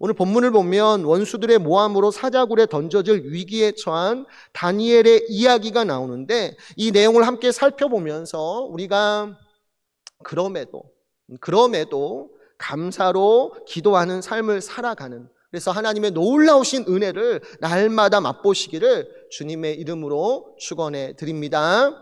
오늘 본문을 보면 원수들의 모함으로 사자굴에 던져질 위기에 처한 다니엘의 이야기가 나오는데, 이 내용을 함께 살펴보면서 우리가 그럼에도 감사로 기도하는 삶을 살아가는, 그래서 하나님의 놀라우신 은혜를 날마다 맛보시기를 주님의 이름으로 축원해 드립니다.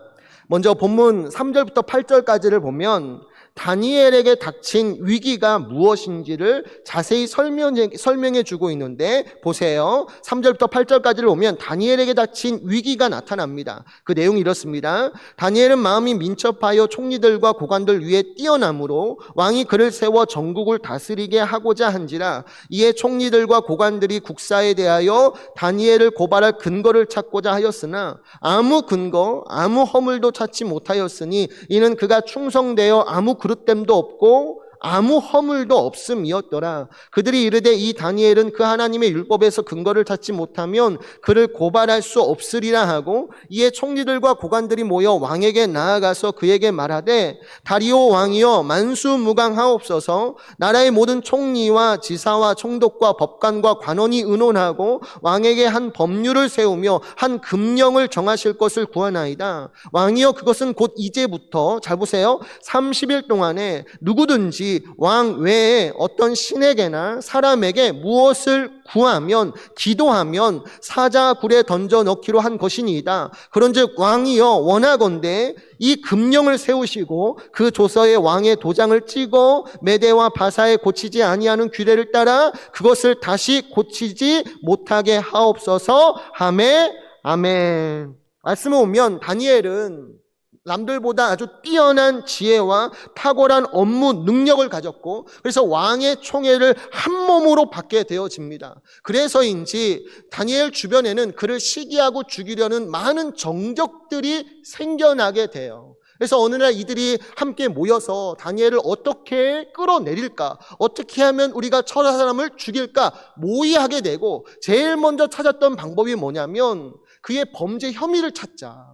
먼저 본문 3절부터 8절까지를 보면 다니엘에게 닥친 위기가 무엇인지를 자세히 설명해 주고 있는데, 보세요. 3절부터 8절까지를 보면 다니엘에게 닥친 위기가 나타납니다. 그 내용이 이렇습니다. 다니엘은 마음이 민첩하여 총리들과 고관들 위에 뛰어나므로 왕이 그를 세워 전국을 다스리게 하고자 한지라. 이에 총리들과 고관들이 국사에 대하여 다니엘을 고발할 근거를 찾고자 하였으나 아무 근거, 아무 허물도 찾지 못하였으니 이는 그가 충성되어 아무 그릇됨도 없고 아무 허물도 없음이었더라. 그들이 이르되 이 다니엘은 그 하나님의 율법에서 근거를 찾지 못하면 그를 고발할 수 없으리라 하고, 이에 총리들과 고관들이 모여 왕에게 나아가서 그에게 말하되 다리오 왕이여 만수무강하옵소서. 나라의 모든 총리와 지사와 총독과 법관과 관원이 의논하고 왕에게 한 법률을 세우며 한 금령을 정하실 것을 구하나이다. 왕이여 그것은 곧 이제부터, 잘 보세요, 30일 동안에 누구든지 왕 외에 어떤 신에게나 사람에게 무엇을 구하면, 기도하면 사자굴에 던져 넣기로 한 것이니이다. 그런즉 왕이여 원하건대 이 금령을 세우시고 그 조서에 왕의 도장을 찍어 메대와 바사에 고치지 아니하는 규례를 따라 그것을 다시 고치지 못하게 하옵소서 하매. 아멘. 말씀을 보면 다니엘은 남들보다 아주 뛰어난 지혜와 탁월한 업무 능력을 가졌고, 그래서 왕의 총애를 한 몸으로 받게 되어집니다. 그래서인지 다니엘 주변에는 그를 시기하고 죽이려는 많은 정적들이 생겨나게 돼요. 그래서 어느 날 이들이 함께 모여서 다니엘을 어떻게 끌어내릴까, 어떻게 하면 우리가 저 사람을 죽일까 모의하게 되고, 제일 먼저 찾았던 방법이 뭐냐면 그의 범죄 혐의를 찾자,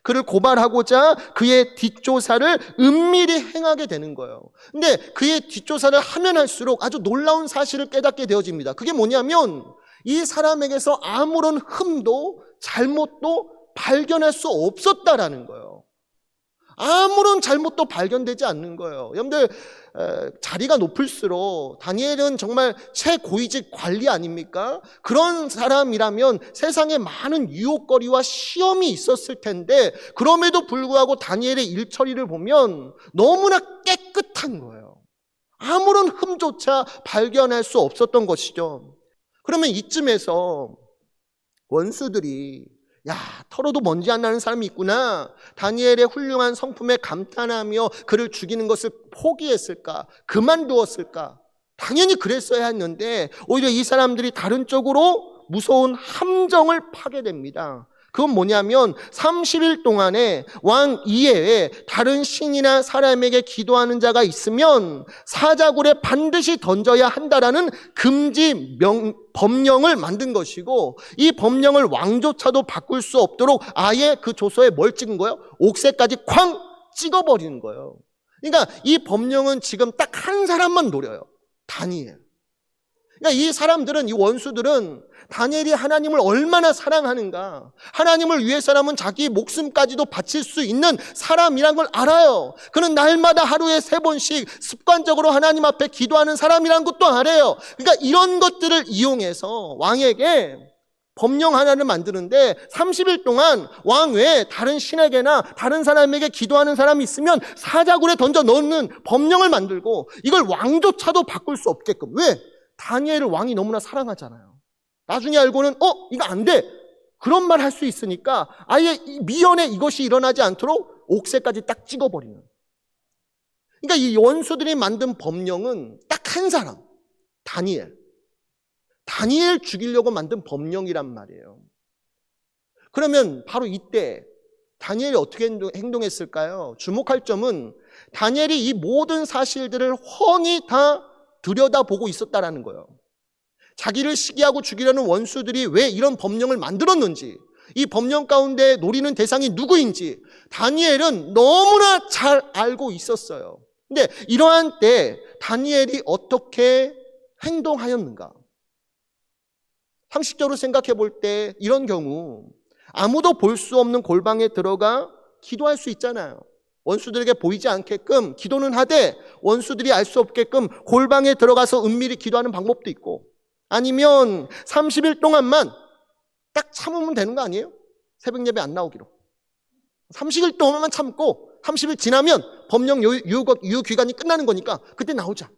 그를 고발하고자 그의 뒷조사를 은밀히 행하게 되는 거예요. 근데 그의 뒷조사를 하면 할수록 아주 놀라운 사실을 깨닫게 되어집니다. 그게 뭐냐면 이 사람에게서 아무런 흠도 잘못도 발견할 수 없었다라는 거예요. 아무런 잘못도 발견되지 않는 거예요. 여러분들, 자리가 높을수록 다니엘은 정말 최고위직 관리 아닙니까? 그런 사람이라면 세상에 많은 유혹거리와 시험이 있었을 텐데, 그럼에도 불구하고 다니엘의 일처리를 보면 너무나 깨끗한 거예요. 아무런 흠조차 발견할 수 없었던 것이죠. 그러면 이쯤에서 원수들이 털어도 먼지 안 나는 사람이 있구나, 다니엘의 훌륭한 성품에 감탄하며 그를 죽이는 것을 포기했을까, 그만두었을까? 당연히 그랬어야 했는데 오히려 이 사람들이 다른 쪽으로 무서운 함정을 파게 됩니다. 그건 뭐냐면 30일 동안에 왕 이외에 다른 신이나 사람에게 기도하는 자가 있으면 사자굴에 반드시 던져야 한다라는 금지 법령을 만든 것이고, 이 법령을 왕조차도 바꿀 수 없도록 아예 그 조서에 뭘 찍은 거예요? 옥새까지 쾅 찍어버리는 거예요. 그러니까 이 법령은 지금 딱 한 사람만 노려요. 다니엘. 그러니까 이 사람들은, 이 원수들은 다니엘이 하나님을 얼마나 사랑하는가, 하나님을 위해서라면 자기 목숨까지도 바칠 수 있는 사람이란 걸 알아요. 그는 날마다 하루에 3번씩 습관적으로 하나님 앞에 기도하는 사람이란 것도 알아요. 그러니까 이런 것들을 이용해서 왕에게 법령 하나를 만드는데 30일 동안 왕 외에 다른 신에게나 다른 사람에게 기도하는 사람이 있으면 사자굴에 던져 넣는 법령을 만들고, 이걸 왕조차도 바꿀 수 없게끔. 왜? 다니엘을 왕이 너무나 사랑하잖아요. 나중에 알고는 이거 안 돼, 그런 말 할 수 있으니까 아예 미연에 이것이 일어나지 않도록 옥새까지 딱 찍어버리는. 그러니까 이 원수들이 만든 법령은 딱 한 사람, 다니엘 죽이려고 만든 법령이란 말이에요. 그러면 바로 이때 다니엘이 어떻게 행동했을까요? 주목할 점은 다니엘이 이 모든 사실들을 훤히 다 들여다보고 있었다라는 거예요. 자기를 시기하고 죽이려는 원수들이 왜 이런 법령을 만들었는지, 이 법령 가운데 노리는 대상이 누구인지 다니엘은 너무나 잘 알고 있었어요. 근데 이러한 때 다니엘이 어떻게 행동하였는가? 상식적으로 생각해 볼 때 이런 경우 아무도 볼 수 없는 골방에 들어가 기도할 수 있잖아요. 원수들에게 보이지 않게끔 기도는 하되 원수들이 알 수 없게끔 골방에 들어가서 은밀히 기도하는 방법도 있고, 아니면 30일 동안만 딱 참으면 되는 거 아니에요? 새벽 예배 안 나오기로. 30일 동안만 참고 30일 지나면 법령 유효 기간이 끝나는 거니까 그때 나오자.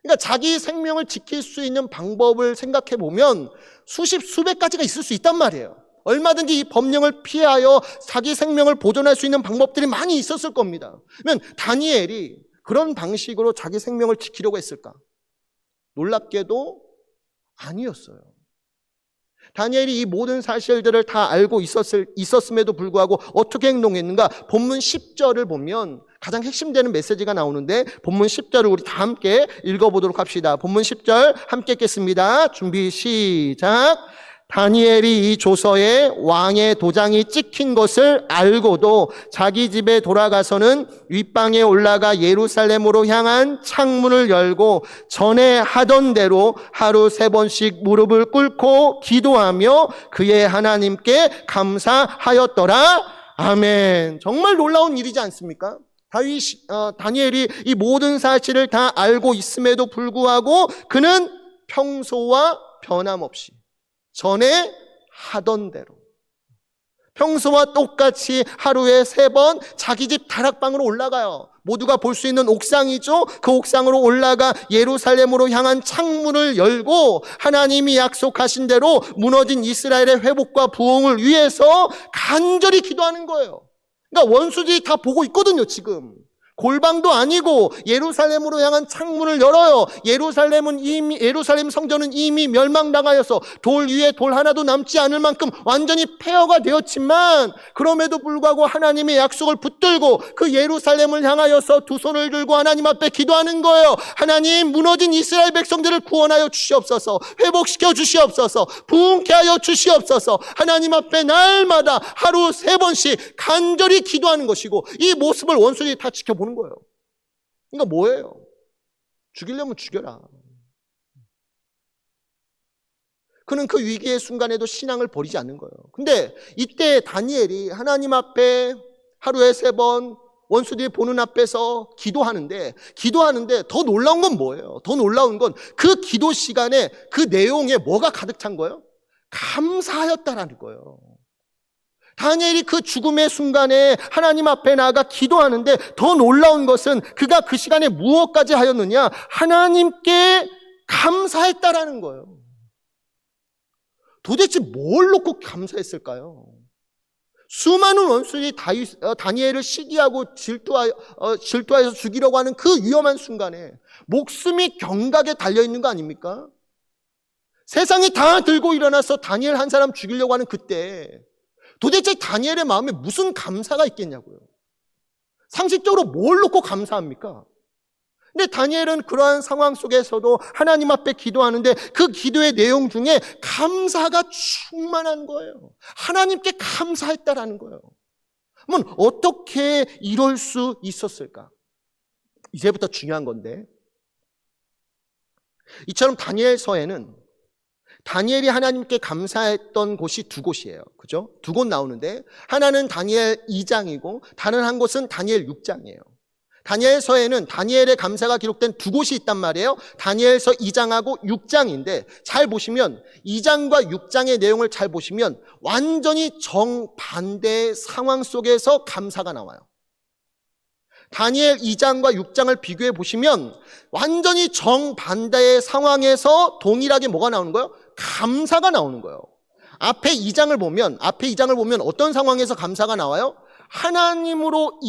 그러니까 자기 생명을 지킬 수 있는 방법을 생각해 보면 수백 가지가 있을 수 있단 말이에요. 얼마든지 이 법령을 피하여 자기 생명을 보존할 수 있는 방법들이 많이 있었을 겁니다. 그러면 다니엘이 그런 방식으로 자기 생명을 지키려고 했을까? 놀랍게도 아니었어요. 다니엘이 이 모든 사실들을 다 알고 있었음에도 불구하고 어떻게 행동했는가? 본문 10절을 보면 가장 핵심되는 메시지가 나오는데, 본문 10절을 우리 다 함께 읽어보도록 합시다. 본문 10절 함께 읽겠습니다. 준비 시작. 다니엘이 이 조서에 왕의 도장이 찍힌 것을 알고도 자기 집에 돌아가서는 윗방에 올라가 예루살렘으로 향한 창문을 열고 전에 하던 대로 하루 3번씩 무릎을 꿇고 기도하며 그의 하나님께 감사하였더라. 아멘. 정말 놀라운 일이지 않습니까? 다니엘이 이 모든 사실을 다 알고 있음에도 불구하고 그는 평소와 변함없이 전에 하던 대로 평소와 똑같이 하루에 3번 자기 집 다락방으로 올라가요. 모두가 볼 수 있는 옥상이죠. 그 옥상으로 올라가 예루살렘으로 향한 창문을 열고 하나님이 약속하신 대로 무너진 이스라엘의 회복과 부흥을 위해서 간절히 기도하는 거예요. 그러니까 원수들이 다 보고 있거든요. 지금 골방도 아니고 예루살렘으로 향한 창문을 열어요. 예루살렘 성전은 이미 멸망당하여서 돌 위에 돌 하나도 남지 않을 만큼 완전히 폐허가 되었지만, 그럼에도 불구하고 하나님의 약속을 붙들고 그 예루살렘을 향하여서 두 손을 들고 하나님 앞에 기도하는 거예요. 하나님, 무너진 이스라엘 백성들을 구원하여 주시옵소서, 회복시켜 주시옵소서, 부흥케 하여 주시옵소서. 하나님 앞에 날마다 하루 3번씩 간절히 기도하는 것이고, 이 모습을 원수들이 다 지켜보는 거예요. 그러니까 뭐예요? 죽이려면 죽여라. 그는 그 위기의 순간에도 신앙을 버리지 않는 거예요. 근데 이때 다니엘이 하나님 앞에 하루에 3번 원수들이 보는 앞에서 기도하는데 더 놀라운 건 뭐예요? 더 놀라운 건 그 기도 시간에 그 내용에 뭐가 가득 찬 거예요? 감사하였다라는 거예요. 다니엘이 그 죽음의 순간에 하나님 앞에 나아가 기도하는데 더 놀라운 것은 그가 그 시간에 무엇까지 하였느냐? 하나님께 감사했다라는 거예요. 도대체 뭘 놓고 감사했을까요? 수많은 원수들이 다니엘을 시기하고 질투하여서 죽이려고 하는 그 위험한 순간에 목숨이 경각에 달려있는 거 아닙니까? 세상이 다 들고 일어나서 다니엘 한 사람 죽이려고 하는 그때 도대체 다니엘의 마음에 무슨 감사가 있겠냐고요. 상식적으로 뭘 놓고 감사합니까? 근데 다니엘은 그러한 상황 속에서도 하나님 앞에 기도하는데 그 기도의 내용 중에 감사가 충만한 거예요. 하나님께 감사했다라는 거예요. 그러면 어떻게 이럴 수 있었을까? 이제부터 중요한 건데, 이처럼 다니엘서에는 다니엘이 하나님께 감사했던 곳이 2곳이에요. 그죠? 2곳 나오는데, 하나는 다니엘 2장이고 다른 한 곳은 다니엘 6장이에요. 다니엘서에는 다니엘의 감사가 기록된 2곳이 있단 말이에요. 다니엘서 2장하고 6장인데 잘 보시면 2장과 6장의 내용을 잘 보시면 완전히 정반대의 상황 속에서 감사가 나와요. 다니엘 2장과 6장을 비교해 보시면 완전히 정반대의 상황에서 동일하게 뭐가 나오는 거예요? 감사가 나오는 거예요. 앞에 2장을 보면 어떤 상황에서 감사가 나와요? 하나님으로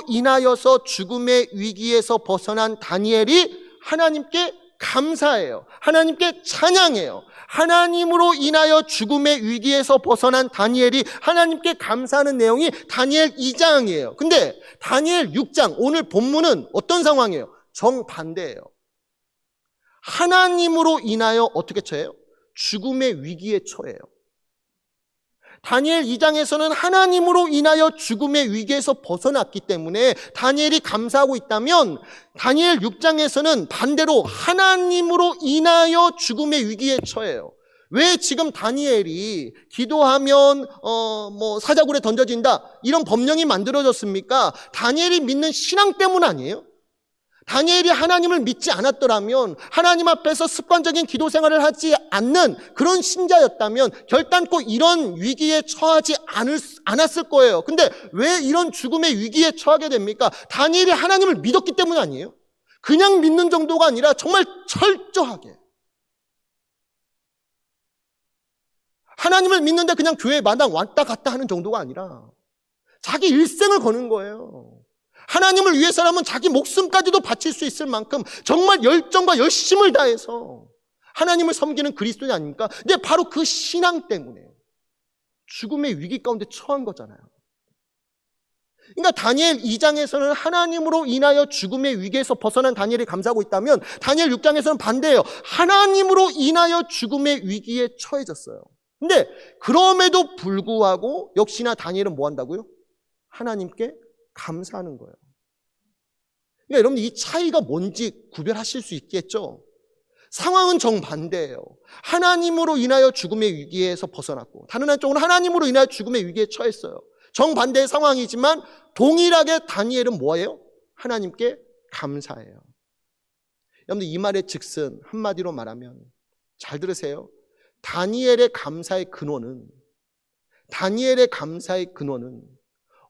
인하여서 죽음의 위기에서 벗어난 다니엘이 하나님께 감사해요. 하나님께 찬양해요. 하나님으로 인하여 죽음의 위기에서 벗어난 다니엘이 하나님께 감사하는 내용이 다니엘 2장이에요. 근데 다니엘 6장, 오늘 본문은 어떤 상황이에요? 정반대예요. 하나님으로 인하여 어떻게 처해요? 죽음의 위기에 처해요. 다니엘 2장에서는 하나님으로 인하여 죽음의 위기에서 벗어났기 때문에 다니엘이 감사하고 있다면, 다니엘 6장에서는 반대로 하나님으로 인하여 죽음의 위기에 처해요. 왜 지금 다니엘이 기도하면 사자굴에 던져진다 이런 법령이 만들어졌습니까? 다니엘이 믿는 신앙 때문 아니에요? 다니엘이 하나님을 믿지 않았더라면, 하나님 앞에서 습관적인 기도 생활을 하지 않는 그런 신자였다면 결단코 이런 위기에 처하지 않았을 거예요. 근데 왜 이런 죽음의 위기에 처하게 됩니까? 다니엘이 하나님을 믿었기 때문 아니에요? 그냥 믿는 정도가 아니라 정말 철저하게. 하나님을 믿는데 그냥 교회 마당 왔다 갔다 하는 정도가 아니라 자기 일생을 거는 거예요. 하나님을 위해서라면 자기 목숨까지도 바칠 수 있을 만큼 정말 열정과 열심을 다해서 하나님을 섬기는 그리스도인이 아닙니까? 근데 바로 그 신앙 때문에 죽음의 위기 가운데 처한 거잖아요. 그러니까 다니엘 2장에서는 하나님으로 인하여 죽음의 위기에서 벗어난 다니엘이 감사하고 있다면, 다니엘 6장에서는 반대예요. 하나님으로 인하여 죽음의 위기에 처해졌어요. 근데 그럼에도 불구하고 역시나 다니엘은 뭐 한다고요? 하나님께 감사하는 거예요. 그러니까 여러분, 이 차이가 뭔지 구별하실 수 있겠죠? 상황은 정반대예요. 하나님으로 인하여 죽음의 위기에서 벗어났고, 다른 한쪽은 하나님으로 인하여 죽음의 위기에 처했어요. 정반대의 상황이지만 동일하게 다니엘은 뭐예요? 하나님께 감사해요. 여러분들, 이 말의 즉슨 한마디로 말하면, 잘 들으세요. 다니엘의 감사의 근원은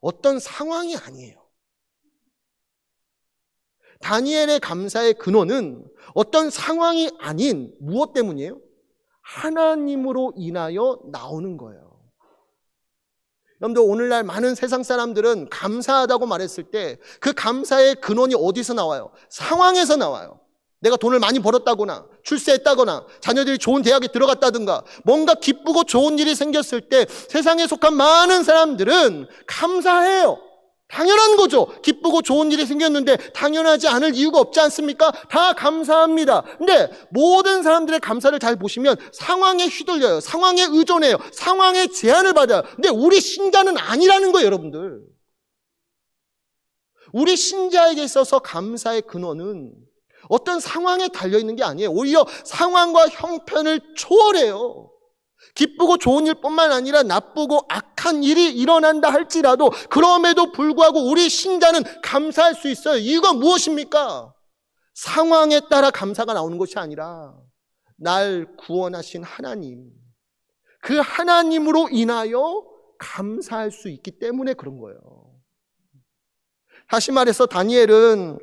어떤 상황이 아니에요. 다니엘의 감사의 근원은 어떤 상황이 아닌 무엇 때문이에요? 하나님으로 인하여 나오는 거예요. 여러분들, 오늘날 많은 세상 사람들은 감사하다고 말했을 때 그 감사의 근원이 어디서 나와요? 상황에서 나와요. 내가 돈을 많이 벌었다거나 출세했다거나 자녀들이 좋은 대학에 들어갔다든가 뭔가 기쁘고 좋은 일이 생겼을 때 세상에 속한 많은 사람들은 감사해요. 당연한 거죠. 기쁘고 좋은 일이 생겼는데 당연하지 않을 이유가 없지 않습니까? 다 감사합니다. 근데 모든 사람들의 감사를 잘 보시면 상황에 휘둘려요. 상황에 의존해요. 상황에 제한을 받아요. 근데 우리 신자는 아니라는 거예요, 여러분들. 우리 신자에게 있어서 감사의 근원은 어떤 상황에 달려있는 게 아니에요. 오히려 상황과 형편을 초월해요. 기쁘고 좋은 일뿐만 아니라 나쁘고 악한 일이 일어난다 할지라도 그럼에도 불구하고 우리 신자는 감사할 수 있어요. 이유가 무엇입니까? 상황에 따라 감사가 나오는 것이 아니라 날 구원하신 하나님, 그 하나님으로 인하여 감사할 수 있기 때문에 그런 거예요. 다시 말해서 다니엘은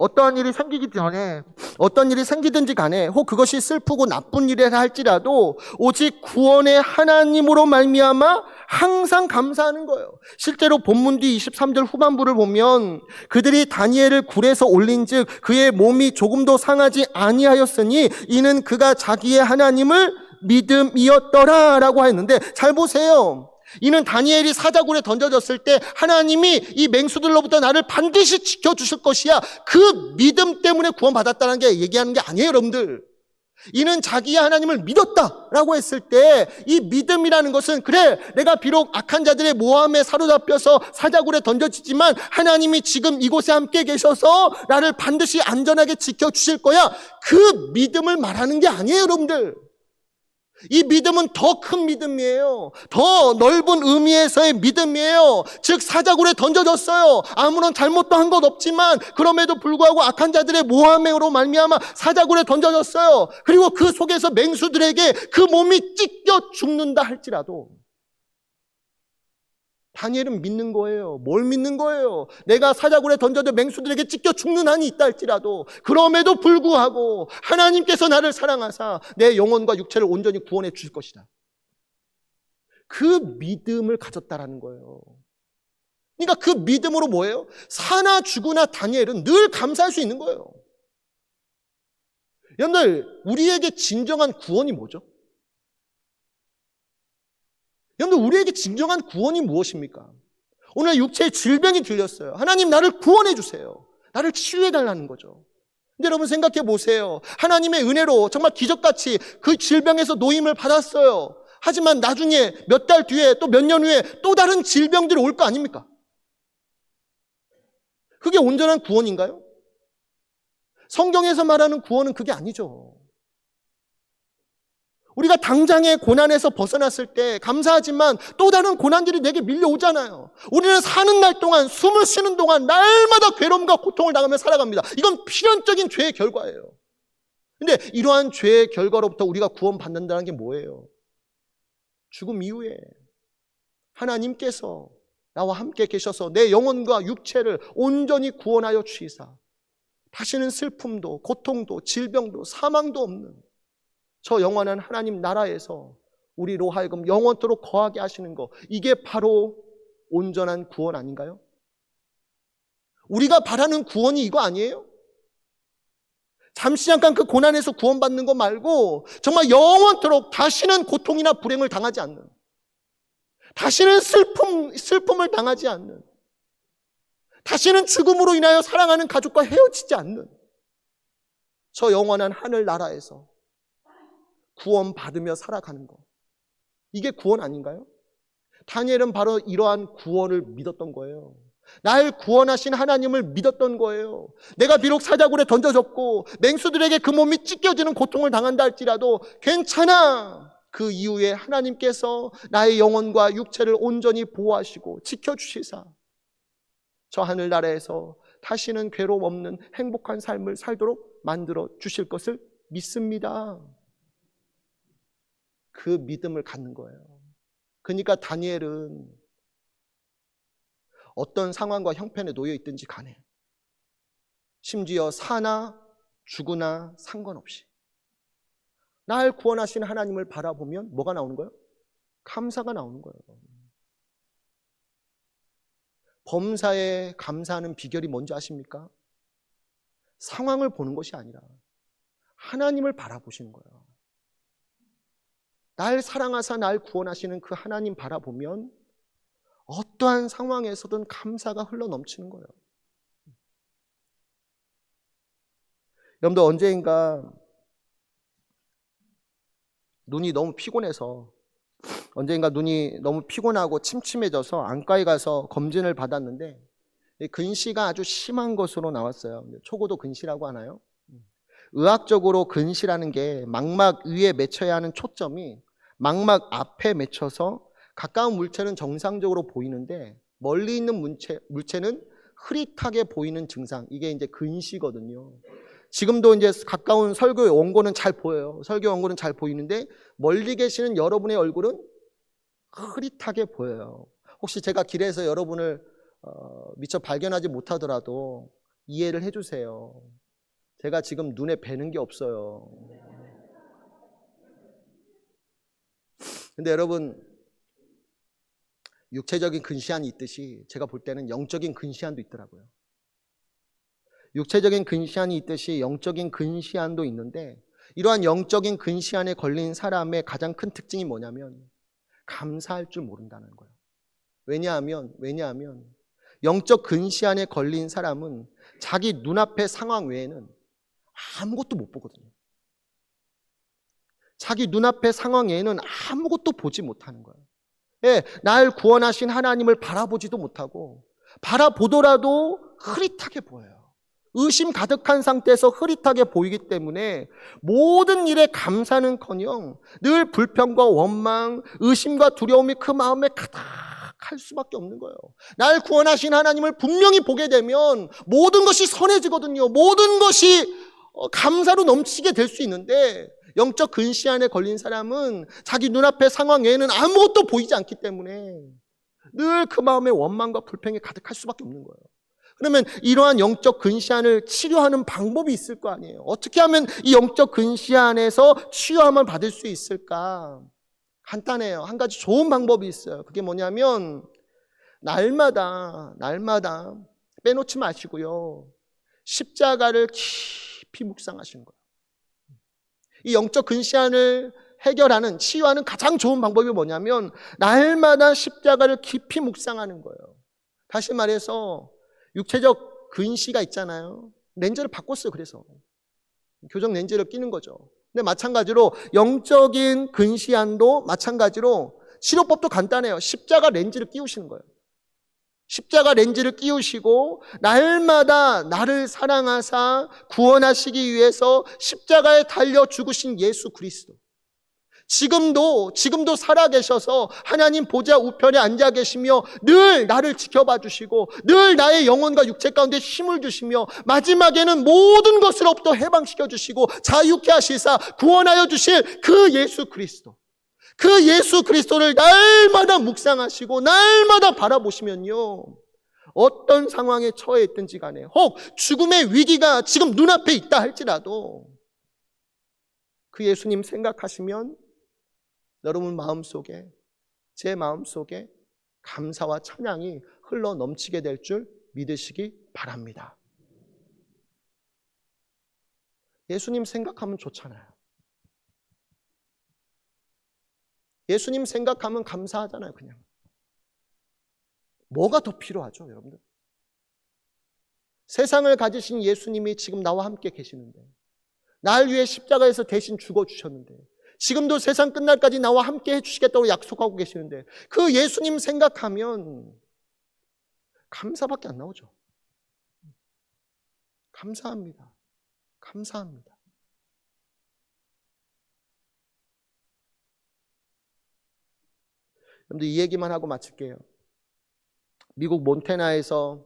어떠한 일이 생기기 전에, 어떤 일이 생기든지 간에 혹 그것이 슬프고 나쁜 일이라 할지라도 오직 구원의 하나님으로 말미암아 항상 감사하는 거예요. 실제로 본문 뒤 23절 후반부를 보면 그들이 다니엘을 굴에서 올린즉 그의 몸이 조금도 상하지 아니하였으니 이는 그가 자기의 하나님을 믿음이었더라 라고 했는데, 잘 보세요. 이는 다니엘이 사자굴에 던져졌을 때 하나님이 이 맹수들로부터 나를 반드시 지켜주실 것이야, 그 믿음 때문에 구원받았다는 게 얘기하는 게 아니에요, 여러분들. 이는 자기의 하나님을 믿었다라고 했을 때 이 믿음이라는 것은, 그래, 내가 비록 악한 자들의 모함에 사로잡혀서 사자굴에 던져지지만 하나님이 지금 이곳에 함께 계셔서 나를 반드시 안전하게 지켜주실 거야, 그 믿음을 말하는 게 아니에요, 여러분들. 이 믿음은 더 큰 믿음이에요. 더 넓은 의미에서의 믿음이에요. 즉 사자굴에 던져졌어요. 아무런 잘못도 한 것 없지만 그럼에도 불구하고 악한 자들의 모함으로 말미암아 사자굴에 던져졌어요. 그리고 그 속에서 맹수들에게 그 몸이 찢겨 죽는다 할지라도 다니엘은 믿는 거예요. 뭘 믿는 거예요? 내가 사자굴에 던져져 맹수들에게 찢겨 죽는 한이 있다 할지라도 그럼에도 불구하고 하나님께서 나를 사랑하사 내 영혼과 육체를 온전히 구원해 주실 것이다, 그 믿음을 가졌다라는 거예요. 그러니까 그 믿음으로 뭐예요? 사나 죽으나 다니엘은 늘 감사할 수 있는 거예요. 여러분들, 우리에게 진정한 구원이 뭐죠? 여러분들, 우리에게 진정한 구원이 무엇입니까? 오늘 육체의 질병이 들렸어요. 하나님, 나를 구원해 주세요. 나를 치유해 달라는 거죠. 근데 여러분 생각해 보세요. 하나님의 은혜로 정말 기적같이 그 질병에서 노임을 받았어요. 하지만 나중에 몇 달 뒤에 또 몇 년 후에 또 다른 질병들이 올 거 아닙니까? 그게 온전한 구원인가요? 성경에서 말하는 구원은 그게 아니죠. 우리가 당장의 고난에서 벗어났을 때 감사하지만 또 다른 고난들이 내게 밀려오잖아요. 우리는 사는 날 동안, 숨을 쉬는 동안 날마다 괴로움과 고통을 당하며 살아갑니다. 이건 필연적인 죄의 결과예요. 근데 이러한 죄의 결과로부터 우리가 구원받는다는 게 뭐예요? 죽음 이후에 하나님께서 나와 함께 계셔서 내 영혼과 육체를 온전히 구원하여 주시사 다시는 슬픔도 고통도 질병도 사망도 없는 저 영원한 하나님 나라에서 우리로 하여금 영원토록 거하게 하시는 것, 이게 바로 온전한 구원 아닌가요? 우리가 바라는 구원이 이거 아니에요? 잠시 잠깐 그 고난에서 구원받는 것 말고 정말 영원토록 다시는 고통이나 불행을 당하지 않는, 다시는 슬픔을 당하지 않는, 다시는 죽음으로 인하여 사랑하는 가족과 헤어지지 않는 저 영원한 하늘나라에서 구원받으며 살아가는 것, 이게 구원 아닌가요? 다니엘은 바로 이러한 구원을 믿었던 거예요. 날 구원하신 하나님을 믿었던 거예요. 내가 비록 사자굴에 던져졌고 맹수들에게 그 몸이 찢겨지는 고통을 당한다 할지라도 괜찮아. 그 이후에 하나님께서 나의 영혼과 육체를 온전히 보호하시고 지켜주시사 저 하늘나라에서 다시는 괴로움 없는 행복한 삶을 살도록 만들어 주실 것을 믿습니다. 그 믿음을 갖는 거예요. 그러니까 다니엘은 어떤 상황과 형편에 놓여 있든지 간에 심지어 사나 죽으나 상관없이 날 구원하신 하나님을 바라보면 뭐가 나오는 거예요? 감사가 나오는 거예요. 범사에 감사하는 비결이 뭔지 아십니까? 상황을 보는 것이 아니라 하나님을 바라보시는 거예요. 날 사랑하사 날 구원하시는 그 하나님 바라보면 어떠한 상황에서든 감사가 흘러넘치는 거예요. 여러분들 언젠가 눈이 너무 피곤해서 언젠가 눈이 너무 피곤하고 침침해져서 안과에 가서 검진을 받았는데 근시가 아주 심한 것으로 나왔어요. 초고도 근시라고 하나요? 의학적으로 근시라는 게 망막 위에 맺혀야 하는 초점이 망막 앞에 맺혀서 가까운 물체는 정상적으로 보이는데 멀리 있는 물체는 흐릿하게 보이는 증상, 이게 이제 근시거든요. 지금도 이제 가까운 설교 원고는 잘 보여요. 설교 원고는 잘 보이는데 멀리 계시는 여러분의 얼굴은 흐릿하게 보여요. 혹시 제가 길에서 여러분을 미처 발견하지 못하더라도 이해를 해주세요. 제가 지금 눈에 뵈는 게 없어요. 근데 여러분, 육체적인 근시안이 있듯이 제가 볼 때는 영적인 근시안도 있더라고요. 육체적인 근시안이 있듯이 영적인 근시안도 있는데 이러한 영적인 근시안에 걸린 사람의 가장 큰 특징이 뭐냐면 감사할 줄 모른다는 거예요. 왜냐하면 영적 근시안에 걸린 사람은 자기 눈앞의 상황 외에는 아무것도 못 보거든요. 자기 눈앞의 상황 외에는 아무것도 보지 못하는 거예요. 예, 날 구원하신 하나님을 바라보지도 못하고 바라보더라도 흐릿하게 보여요. 의심 가득한 상태에서 흐릿하게 보이기 때문에 모든 일에 감사는커녕 늘 불평과 원망, 의심과 두려움이 그 마음에 가득할 수밖에 없는 거예요. 날 구원하신 하나님을 분명히 보게 되면 모든 것이 선해지거든요. 모든 것이 감사로 넘치게 될 수 있는데 영적 근시안에 걸린 사람은 자기 눈앞의 상황 외에는 아무것도 보이지 않기 때문에 늘 그 마음에 원망과 불평이 가득할 수밖에 없는 거예요. 그러면 이러한 영적 근시안을 치료하는 방법이 있을 거 아니에요. 어떻게 하면 이 영적 근시안에서 치유함을 받을 수 있을까? 간단해요. 한 가지 좋은 방법이 있어요. 그게 뭐냐면 날마다 빼놓지 마시고요. 십자가를 깊이 묵상하시는 거예요. 이 영적 근시안을 해결하는, 치유하는 가장 좋은 방법이 뭐냐면 날마다 십자가를 깊이 묵상하는 거예요. 다시 말해서 육체적 근시가 있잖아요. 렌즈를 바꿨어요. 그래서 교정 렌즈를 끼는 거죠. 근데 마찬가지로 영적인 근시안도 마찬가지로 치료법도 간단해요. 십자가 렌즈를 끼우시는 거예요. 십자가 렌즈를 끼우시고 날마다 나를 사랑하사 구원하시기 위해서 십자가에 달려 죽으신 예수 그리스도, 지금도 살아계셔서 하나님 보좌 우편에 앉아 계시며 늘 나를 지켜봐 주시고 늘 나의 영혼과 육체 가운데 힘을 주시며 마지막에는 모든 것으로부터 해방시켜 주시고 자유케 하시사 구원하여 주실 그 예수 그리스도, 그 예수 그리스도를 날마다 묵상하시고 날마다 바라보시면요, 어떤 상황에 처해 있든지 간에, 혹 죽음의 위기가 지금 눈앞에 있다 할지라도 그 예수님 생각하시면 여러분 마음속에, 제 마음속에 감사와 찬양이 흘러 넘치게 될 줄 믿으시기 바랍니다. 예수님 생각하면 좋잖아요. 예수님 생각하면 감사하잖아요. 그냥 뭐가 더 필요하죠, 여러분들? 세상을 가지신 예수님이 지금 나와 함께 계시는데, 날 위해 십자가에서 대신 죽어주셨는데, 지금도 세상 끝날까지 나와 함께 해주시겠다고 약속하고 계시는데, 그 예수님 생각하면 감사밖에 안 나오죠. 감사합니다. 감사합니다. 여러분들, 이 얘기만 하고 마칠게요. 미국 몬태나에서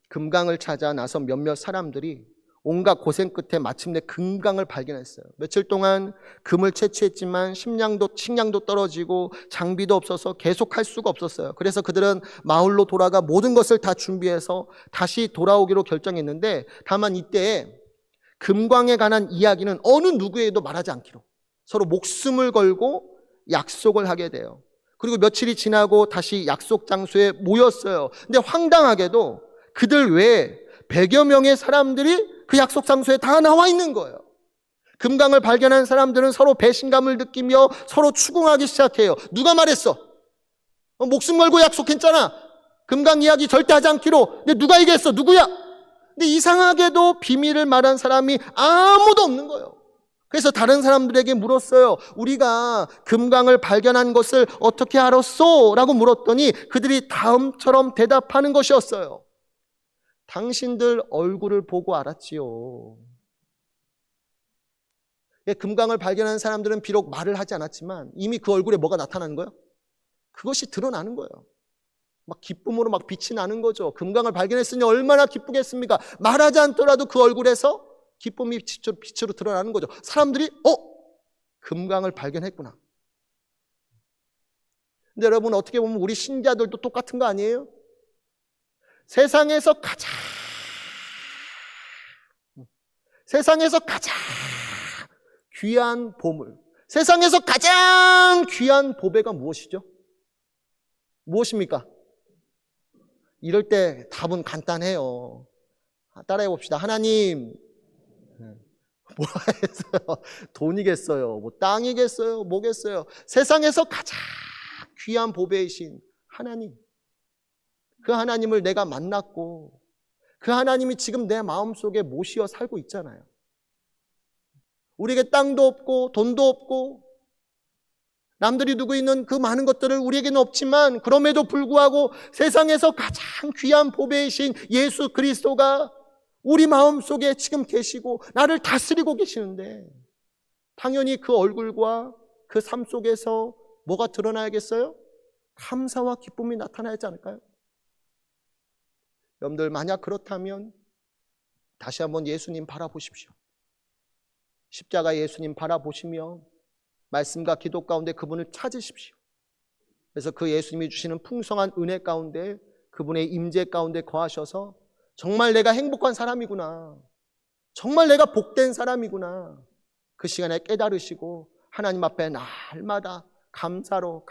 금강을 찾아 나선 몇몇 사람들이 온갖 고생 끝에 마침내 금강을 발견했어요. 며칠 동안 금을 채취했지만 식량도 떨어지고 장비도 없어서 계속 할 수가 없었어요. 그래서 그들은 마을로 돌아가 모든 것을 다 준비해서 다시 돌아오기로 결정했는데, 다만 이때 금광에 관한 이야기는 어느 누구에게도 말하지 않기로 서로 목숨을 걸고 약속을 하게 돼요. 그리고 며칠이 지나고 다시 약속 장소에 모였어요. 근데 황당하게도 그들 외에 100여 명의 사람들이 그 약속 장소에 다 나와 있는 거예요. 금강을 발견한 사람들은 서로 배신감을 느끼며 서로 추궁하기 시작해요. 누가 말했어? 목숨 걸고 약속했잖아. 금강 이야기 절대 하지 않기로. 근데 누가 얘기했어? 누구야? 근데 이상하게도 비밀을 말한 사람이 아무도 없는 거예요. 그래서 다른 사람들에게 물었어요. 우리가 금강을 발견한 것을 어떻게 알았소? 라고 물었더니 그들이 다음처럼 대답하는 것이었어요. 당신들 얼굴을 보고 알았지요. 금강을 발견한 사람들은 비록 말을 하지 않았지만 이미 그 얼굴에 뭐가 나타나는 거예요? 그것이 드러나는 거예요. 막 기쁨으로 막 빛이 나는 거죠. 금강을 발견했으니 얼마나 기쁘겠습니까? 말하지 않더라도 그 얼굴에서 기쁨이 빛으로 드러나는 거죠. 사람들이 금강을 발견했구나. 근데 여러분, 어떻게 보면 우리 신자들도 똑같은 거 아니에요? 세상에서 가장 귀한 보물, 세상에서 가장 귀한 보배가 무엇이죠? 무엇입니까? 이럴 때 답은 간단해요. 따라해 봅시다. 하나님, 뭐라 했어요? 돈이겠어요? 뭐 땅이겠어요? 뭐겠어요? 세상에서 가장 귀한 보배이신 하나님, 그 하나님을 내가 만났고 그 하나님이 지금 내 마음속에 모시어 살고 있잖아요. 우리에게 땅도 없고 돈도 없고 남들이 누구 있는 그 많은 것들을 우리에게는 없지만, 그럼에도 불구하고 세상에서 가장 귀한 보배이신 예수 그리스도가 우리 마음속에 지금 계시고 나를 다스리고 계시는데, 당연히 그 얼굴과 그 삶 속에서 뭐가 드러나야겠어요? 감사와 기쁨이 나타나야지 않을까요? 여러분들, 만약 그렇다면 다시 한번 예수님 바라보십시오. 십자가 예수님 바라보시며 말씀과 기도 가운데 그분을 찾으십시오. 그래서 그 예수님이 주시는 풍성한 은혜 가운데, 그분의 임재 가운데 거하셔서 정말 내가 행복한 사람이구나, 정말 내가 복된 사람이구나, 그 시간에 깨달으시고 하나님 앞에 날마다 감사로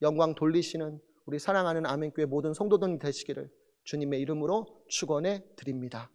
영광 돌리시는 우리 사랑하는 아멘교회 모든 성도들이 되시기를 주님의 이름으로 축원해 드립니다.